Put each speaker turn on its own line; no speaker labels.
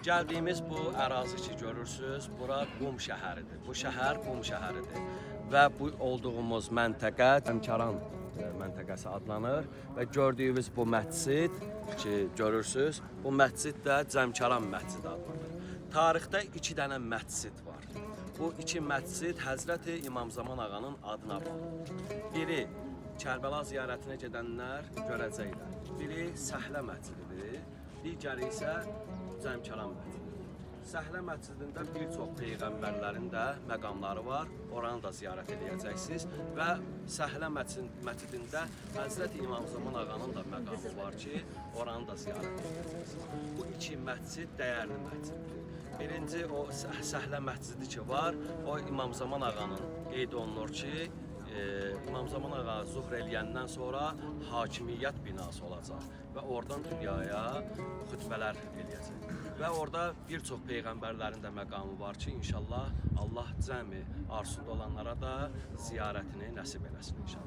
Gəldiyimiz bu ərazi ki görürsünüz, bura Qum şəhəridir. Bu şəhər Qum şəhəridir və bu olduğumuz məntəqə Zəmkaran məntəqəsi adlanır və gördüyünüz bu məscid ki görürsünüz, bu məscid də Zəmkaran məscidi adlanır. Tarixdə 2 dənə məscid var. Bu 2 məscid Həzrəti İmam Zaman ağanın adına bağlıdır. Biri Kərbəla ziyarətinə gedənlər görəcəklər. Biri Səhlə məscididir, digəri isə Zəmkaran məscididir. Səhlə məscidində bir çox peyğəmbərlərin də məqamları var. Oranı da ziyarət edəcəksiniz və Səhlə məscidində Həzrəti İmam Zaman ağanın da məqamı var ki, oranı da ziyarət edəcəksiniz. Bu 2 məscid dəyərli məsciddir. Birinci o Səhlə məscidi ki var, o İmam Zaman ağanın qeyd olunur ki, İmam Zaman ağa zuhr eləyəndən sonra hakimiyyət binası olacaq və oradan dünyaya xütbələr eləyəcək. Və orada bir çox peyğəmbərlərin də məqamı var ki, inşallah Allah cəmi arzusunda olanlara da ziyarətini nəsib eləsin inşallah.